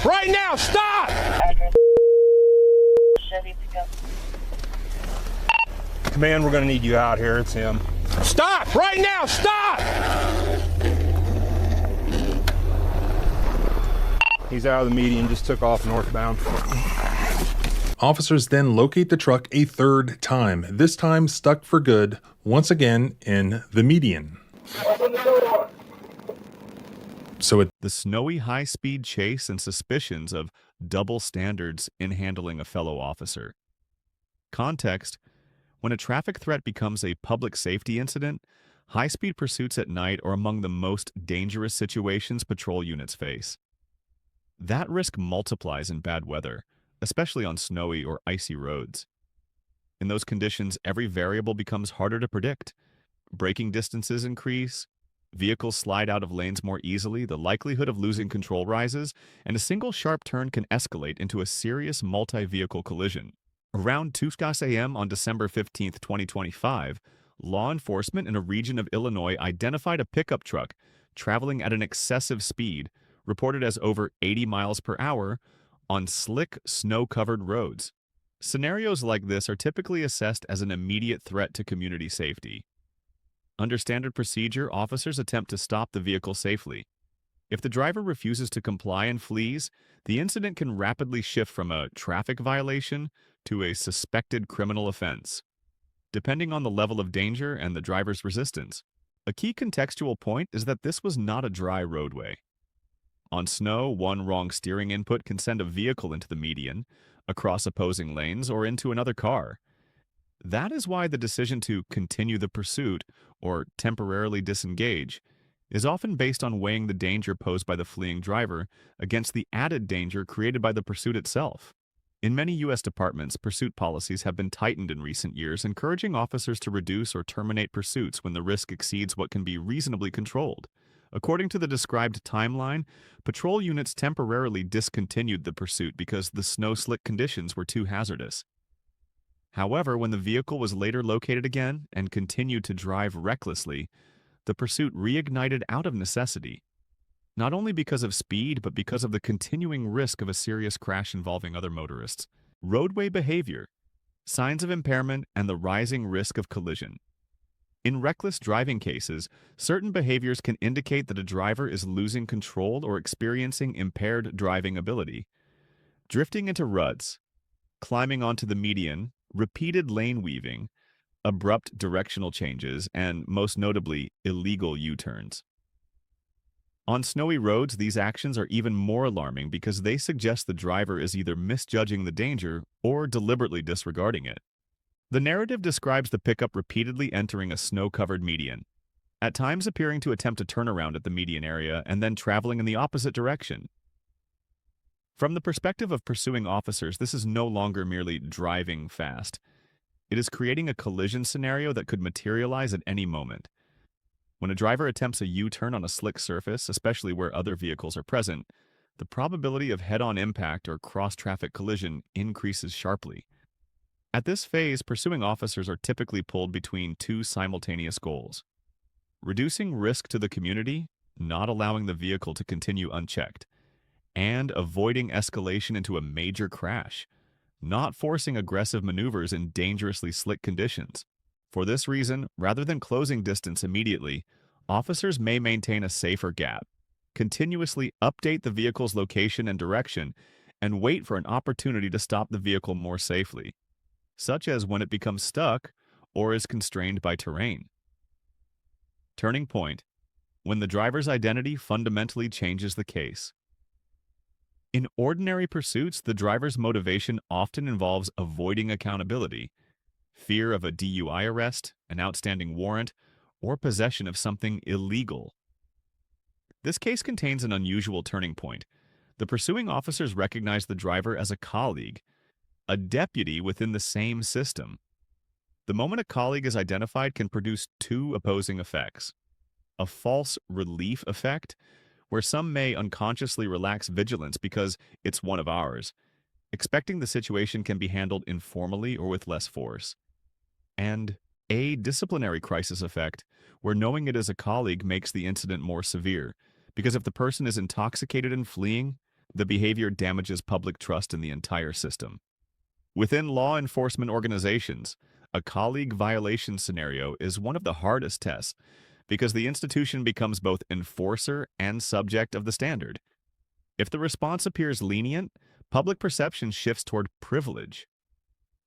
Stop! Right now! Stop! Chevy pickup. Command, we're gonna need you out here. It's him. Stop! Right now! Stop! He's out of the median, just took off northbound. Officers then locate the truck a third time, this time stuck for good, once again in the median. So The snowy high-speed chase and suspicions of double standards in handling a fellow officer. Context: when a traffic threat becomes a public safety incident, high-speed pursuits at night are among the most dangerous situations patrol units face. That risk multiplies in bad weather, especially on snowy or icy roads. In those conditions, every variable becomes harder to predict. Braking distances increase, vehicles slide out of lanes more easily, the likelihood of losing control rises, and a single sharp turn can escalate into a serious multi-vehicle collision. Around 2 a.m. on December 15, 2025, law enforcement in a region of Illinois identified a pickup truck traveling at an excessive speed, reported as over 80 miles per hour, on slick, snow-covered roads. Scenarios like this are typically assessed as an immediate threat to community safety. Under standard procedure, officers attempt to stop the vehicle safely. If the driver refuses to comply and flees, the incident can rapidly shift from a traffic violation to a suspected criminal offense, depending on the level of danger and the driver's resistance. A key contextual point is that this was not a dry roadway. On snow, one wrong steering input can send a vehicle into the median, across opposing lanes, or into another car. That is why the decision to continue the pursuit or temporarily disengage is often based on weighing the danger posed by the fleeing driver against the added danger created by the pursuit itself. In many U.S. departments, pursuit policies have been tightened in recent years, encouraging officers to reduce or terminate pursuits when the risk exceeds what can be reasonably controlled. According to the described timeline, patrol units temporarily discontinued the pursuit because the snow-slick conditions were too hazardous. However, when the vehicle was later located again and continued to drive recklessly, the pursuit reignited out of necessity, not only because of speed, but because of the continuing risk of a serious crash involving other motorists. Roadway behavior, signs of impairment, and the rising risk of collision. In reckless driving cases, certain behaviors can indicate that a driver is losing control or experiencing impaired driving ability. Drifting into ruts, climbing onto the median, repeated lane weaving, abrupt directional changes, and, most notably, illegal U-turns. On snowy roads, these actions are even more alarming because they suggest the driver is either misjudging the danger or deliberately disregarding it. The narrative describes the pickup repeatedly entering a snow-covered median, at times appearing to attempt a turnaround at the median area and then traveling in the opposite direction. From the perspective of pursuing officers, this is no longer merely driving fast. It is creating a collision scenario that could materialize at any moment. When a driver attempts a U-turn on a slick surface, especially where other vehicles are present, the probability of head-on impact or cross-traffic collision increases sharply. At this phase, pursuing officers are typically pulled between two simultaneous goals: reducing risk to the community, not allowing the vehicle to continue unchecked, and avoiding escalation into a major crash, not forcing aggressive maneuvers in dangerously slick conditions. For this reason, rather than closing distance immediately, officers may maintain a safer gap, continuously update the vehicle's location and direction, and wait for an opportunity to stop the vehicle more safely, such as when it becomes stuck or is constrained by terrain. Turning point: when the driver's identity fundamentally changes the case. In ordinary pursuits, the driver's motivation often involves avoiding accountability, fear of a DUI arrest, an outstanding warrant, or possession of something illegal. This case contains an unusual turning point. The pursuing officers recognize the driver as a colleague, a deputy within the same system. The moment a colleague is identified can produce two opposing effects: a false relief effect, where some may unconsciously relax vigilance because it's one of ours, expecting the situation can be handled informally or with less force, and a disciplinary crisis effect, where knowing it is a colleague makes the incident more severe, because if the person is intoxicated and fleeing, the behavior damages public trust in the entire system. Within law enforcement organizations, a colleague violation scenario is one of the hardest tests because the institution becomes both enforcer and subject of the standard. If the response appears lenient, public perception shifts toward privilege.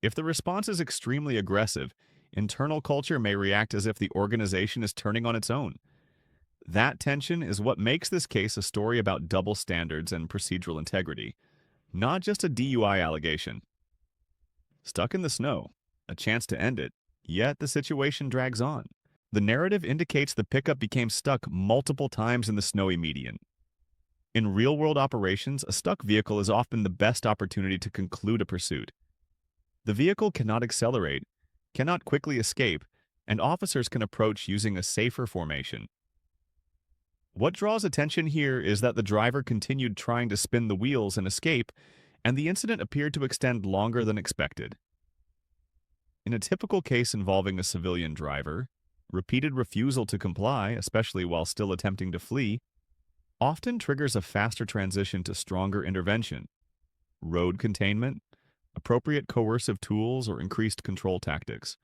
If the response is extremely aggressive, internal culture may react as if the organization is turning on its own. That tension is what makes this case a story about double standards and procedural integrity, not just a DUI allegation. Stuck in the snow, a chance to end it, yet the situation drags on. The narrative indicates the pickup became stuck multiple times in the snowy median. In real-world operations, a stuck vehicle is often the best opportunity to conclude a pursuit. The vehicle cannot accelerate, cannot quickly escape, and officers can approach using a safer formation. What draws attention here is that the driver continued trying to spin the wheels and escape, and the incident appeared to extend longer than expected. In a typical case involving a civilian driver, repeated refusal to comply, especially while still attempting to flee, often triggers a faster transition to stronger intervention, road containment, appropriate coercive tools, or increased control tactics.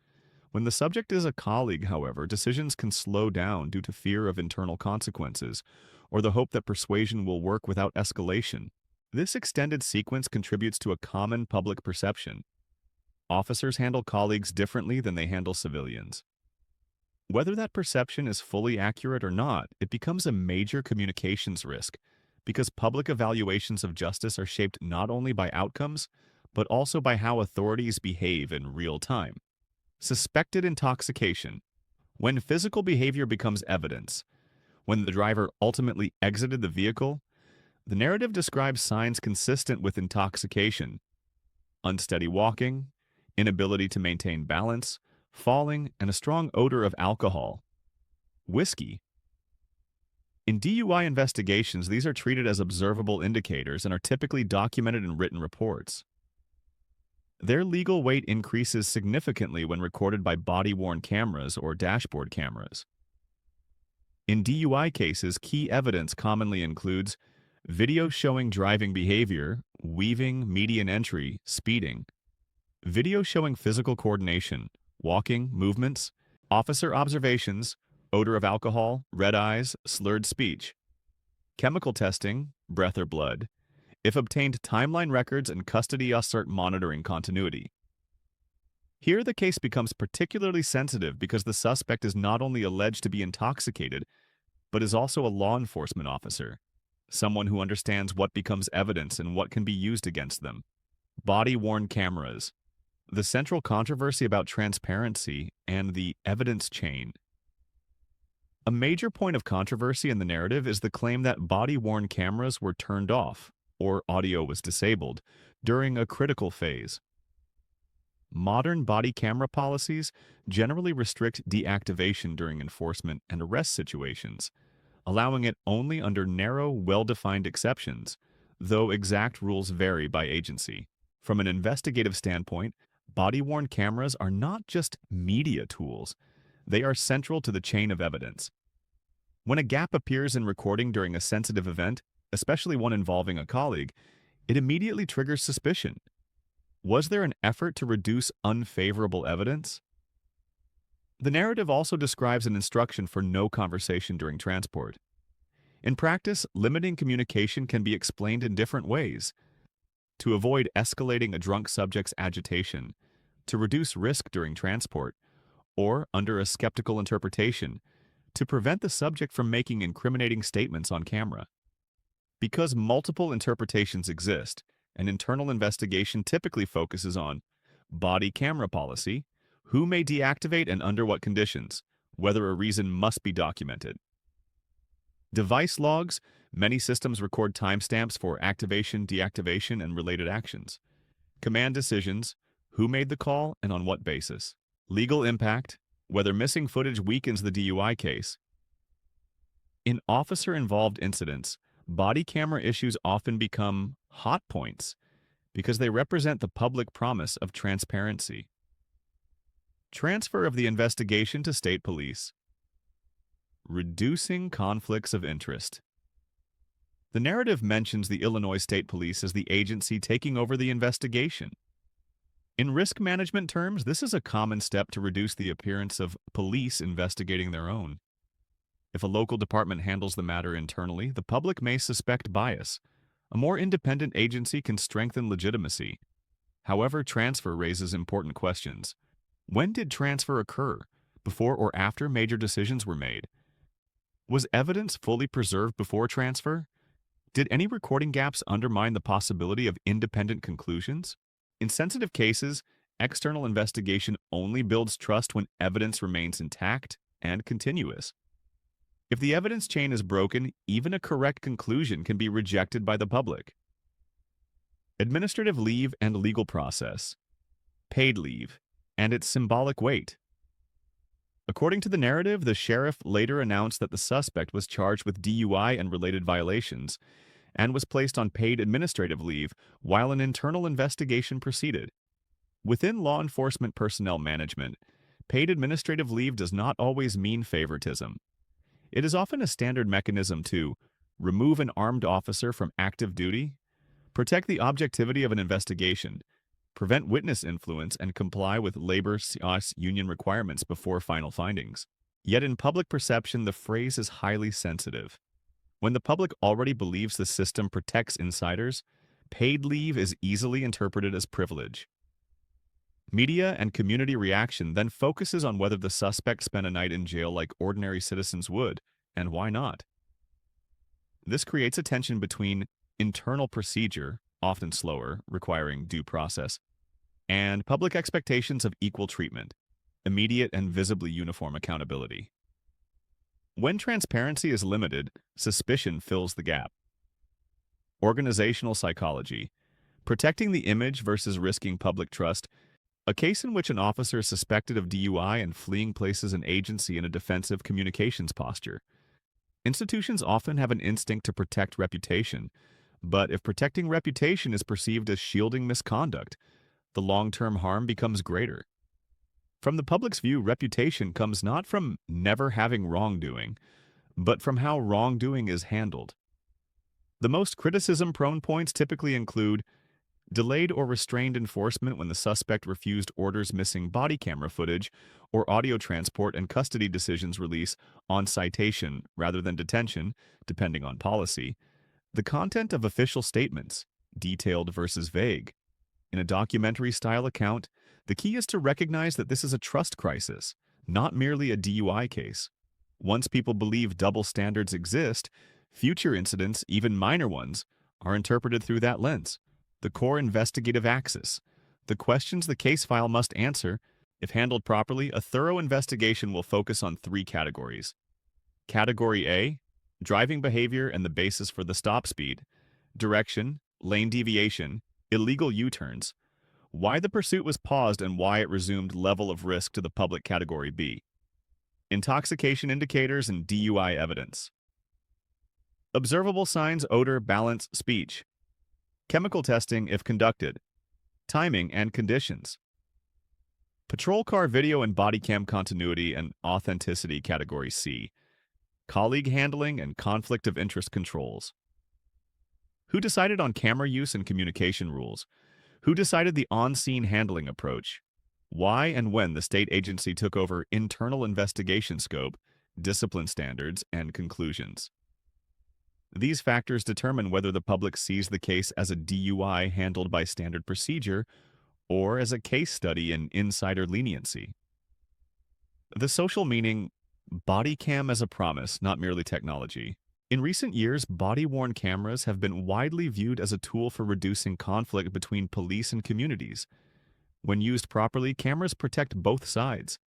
When the subject is a colleague, however, decisions can slow down due to fear of internal consequences or the hope that persuasion will work without escalation. This extended sequence contributes to a common public perception. Officers handle colleagues differently than they handle civilians. Whether that perception is fully accurate or not, it becomes a major communications risk because public evaluations of justice are shaped not only by outcomes, but also by how authorities behave in real time. Suspected intoxication. When physical behavior becomes evidence, when the driver ultimately exited the vehicle, the narrative describes signs consistent with intoxication: unsteady walking, inability to maintain balance, falling, and a strong odor of alcohol. Whiskey. In DUI investigations, these are treated as observable indicators and are typically documented in written reports. Their legal weight increases significantly when recorded by body-worn cameras or dashboard cameras. In DUI cases, key evidence commonly includes video showing driving behavior, weaving, median entry, speeding, video showing physical coordination, walking, movements, officer observations, odor of alcohol, red eyes, slurred speech, chemical testing, breath or blood, if obtained timeline records and custody assert monitoring continuity. Here the case becomes particularly sensitive because the suspect is not only alleged to be intoxicated, but is also a law enforcement officer, someone who understands what becomes evidence and what can be used against them. Body-worn cameras. The central controversy about transparency and the evidence chain. A major point of controversy in the narrative is the claim that body-worn cameras were turned off, or audio was disabled, during a critical phase. Modern body camera policies generally restrict deactivation during enforcement and arrest situations, allowing it only under narrow, well-defined exceptions, though exact rules vary by agency. From an investigative standpoint, body-worn cameras are not just media tools, they are central to the chain of evidence. When a gap appears in recording during a sensitive event, especially one involving a colleague, it immediately triggers suspicion. Was there an effort to reduce unfavorable evidence? The narrative also describes an instruction for no conversation during transport. In practice, limiting communication can be explained in different ways: to avoid escalating a drunk subject's agitation, to reduce risk during transport, or, under a skeptical interpretation, to prevent the subject from making incriminating statements on camera. Because multiple interpretations exist, an internal investigation typically focuses on body camera policy, who may deactivate and under what conditions, whether a reason must be documented. Device logs. Many systems record timestamps for activation, deactivation, and related actions. Command decisions. Who made the call and on what basis. Legal impact. Whether missing footage weakens the DUI case. In officer-involved incidents, body camera issues often become hot points because they represent the public promise of transparency. Transfer of the investigation to state police. Reducing conflicts of interest. The narrative mentions the Illinois State Police as the agency taking over the investigation. In risk management terms, this is a common step to reduce the appearance of police investigating their own. If a local department handles the matter internally, the public may suspect bias. A more independent agency can strengthen legitimacy. However, transfer raises important questions. When did transfer occur? Before or after major decisions were made? Was evidence fully preserved before transfer? Did any recording gaps undermine the possibility of independent conclusions? In sensitive cases, external investigation only builds trust when evidence remains intact and continuous. If the evidence chain is broken, even a correct conclusion can be rejected by the public. Administrative leave and legal process. Paid leave and its symbolic weight. According to the narrative, the sheriff later announced that the suspect was charged with DUI and related violations and was placed on paid administrative leave while an internal investigation proceeded. Within law enforcement personnel management, paid administrative leave does not always mean favoritism. It is often a standard mechanism to remove an armed officer from active duty, protect the objectivity of an investigation, prevent witness influence, and comply with labor/union requirements before final findings. Yet in public perception, the phrase is highly sensitive. When the public already believes the system protects insiders, paid leave is easily interpreted as privilege. Media and community reaction then focuses on whether the suspect spent a night in jail like ordinary citizens would, and why not. This creates a tension between internal procedure, often slower, requiring due process, and public expectations of equal treatment, immediate and visibly uniform accountability. When transparency is limited, suspicion fills the gap. Organizational psychology. Protecting the image versus risking public trust. A case in which an officer is suspected of DUI and fleeing places an agency in a defensive communications posture. Institutions often have an instinct to protect reputation, but if protecting reputation is perceived as shielding misconduct, the long-term harm becomes greater. From the public's view, reputation comes not from never having wrongdoing, but from how wrongdoing is handled. The most criticism-prone points typically include delayed or restrained enforcement when the suspect refused orders missing body camera footage or audio transport and custody decisions release on citation rather than detention, depending on policy. The content of official statements, detailed versus vague. In a documentary-style account, the key is to recognize that this is a trust crisis, not merely a DUI case. Once people believe double standards exist, future incidents, even minor ones, are interpreted through that lens. The core investigative axis. The questions the case file must answer. If handled properly, a thorough investigation will focus on 3 categories. Category A, driving behavior and the basis for the stop speed. Direction, lane deviation, illegal U-turns. Why the pursuit was paused and why it resumed level of risk to the public. Category B. Intoxication indicators and DUI evidence. Observable signs, odor, balance, speech. Chemical testing if conducted. Timing and conditions. Patrol car video and body cam continuity and authenticity. Category C. Colleague handling and conflict of interest controls. Who decided on camera use and communication rules? Who decided the on-scene handling approach? Why and when the state agency took over internal investigation scope, discipline standards, and conclusions. These factors determine whether the public sees the case as a DUI handled by standard procedure or as a case study in insider leniency. The social meaning, body cam as a promise, not merely technology. In recent years, body-worn cameras have been widely viewed as a tool for reducing conflict between police and communities. When used properly, cameras protect both sides,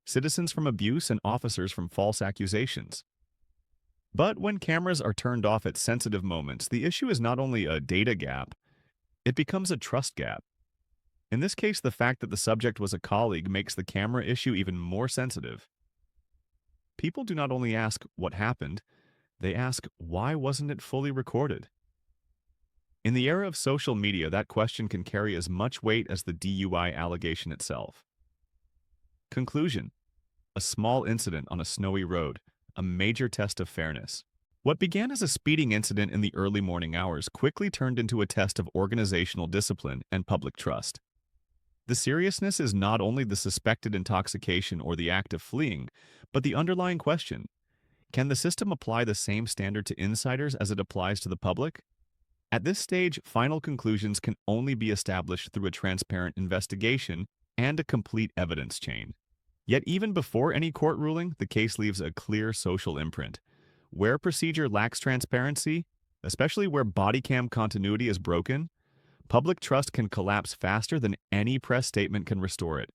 citizens from abuse and officers from false accusations. But when cameras are turned off at sensitive moments, the issue is not only a data gap, it becomes a trust gap. In this case, the fact that the subject was a colleague makes the camera issue even more sensitive. People do not only ask what happened, they ask why wasn't it fully recorded? In the era of social media, that question can carry as much weight as the DUI allegation itself. Conclusion: a small incident on a snowy road, a major test of fairness. What began as a speeding incident in the early morning hours quickly turned into a test of organizational discipline and public trust. The seriousness is not only the suspected intoxication or the act of fleeing, but the underlying question: can the system apply the same standard to insiders as it applies to the public? At this stage, final conclusions can only be established through a transparent investigation and a complete evidence chain. Yet even before any court ruling, the case leaves a clear social imprint. Where procedure lacks transparency, especially where body cam continuity is broken, public trust can collapse faster than any press statement can restore it.